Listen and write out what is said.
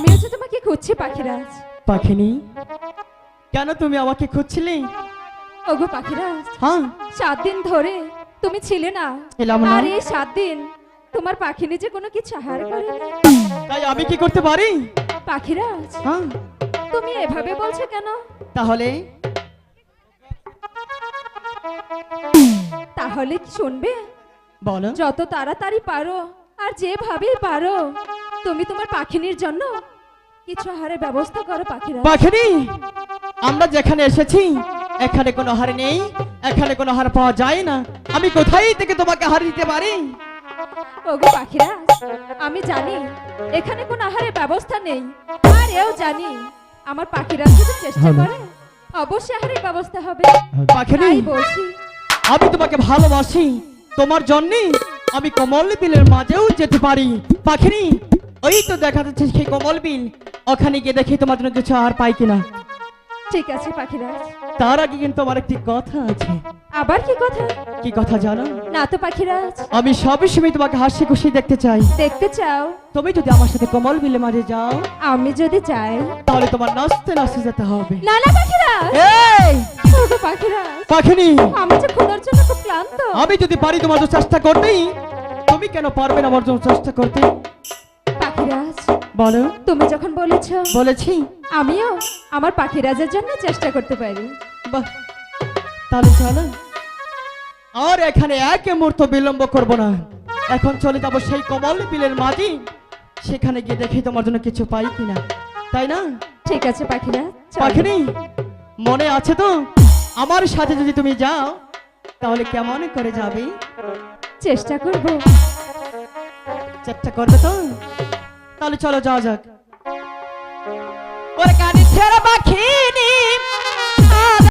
আমিও যে তোমাকে খুঁজছি পাখিরাজ। পাখিনি, কেন তুমি আমাকে খুঁজছিলে? ওগো পাখিরাজ, হ্যাঁ 7 দিন ধরে তুমি ছিলে না, এলাম না। আর এই 7 দিন তোমার পাখিনি যে কোনো কিছু আহার করেনি। তাই আমি কি করতে পারি? পাখিরাজ, হ্যাঁ তুমি এভাবে বলছো কেন? তাহলে তাহলে কি শুনবে? বলো। যত তাড়াতাড়ি পারো আর যেভাবেই পারো তুমি তোমার পাখিনীর জন্য কিছু আহারের ব্যবস্থা করো পাখিরাজ। পাখিনি, আমরা যেখানে এসেছি এখানে কোনো হার নেই, এখানে কোনো হার পাওয়া যায় না। আমি কোথায় থেকে তোমাকে হার দিতে পারি? ওগো পাখিরাজ, আমি জানি এখানে কোনো আহারের ব্যবস্থা নেই, আর এও জানি আমার পাখিরাজ যদি চেষ্টা করে অবশ্যই আহারের ব্যবস্থা হবে। পাখিনি, তাই বলছি আমি তোমাকে ভালোবাসি, তোমার জন্য আমি কমল বিলের মাঝেও যেতে পারি। পাখিনি, ওই তো দেখা যাচ্ছে সেই কমল বিল, ওখানে গিয়ে দেখি তোমার জন্য কিছু আর পাই কিনা। ঠিক আছে পাখিরাজ। তার আগে কিন্তু আমার একটি কথা আছে। আবার কি কথা? কি কথা জানো? না তো পাখিরাজ। আমি সবসময় তোমাকে হাসি খুশি দেখতে চাই। দেখতে চাও? তুমি যদি আমার সাথে কমল বিলে মাঝে যাও আমি যদি চাই তাহলে তোমার নাচতে নাচতে যেতে হবে। না না পাখিরাজ। এই ওগো পাখিরাজ, পাখিনি, আমি যে খোদার জন্য খুব ক্লান্ত। আমি যদি পারি তোমার জন্য চেষ্টা করতেই, তুমি কেন পারবে না আমার জন্য চেষ্টা করতে? পাখিরাজ, বলো। তুমি যখন বলেছো বলেছি। আমিও আমার পাখিরাজের জন্য চেষ্টা করতে পারি। বাহ, তাহলে চলো। আর এখানে এক মুহূর্ত বিলম্ব করব না, এখন চলে যাব সেই কমল বিলের মাঝে, সেখানে গিয়ে দেখি তোমার জন্য কিছু পাই কিনা, তাই না? ঠিক আছে পাখিরাজ, চলো। পাখিনি, মনে আছে তো আমার সাথে যদি তুমি যাও তাহলে কেমন করে যাবে? চেষ্টা করব। চেষ্টা করবে তো? তাহলে চলো যাওয়া যাক। ওরে কানে ছেড়া পাখি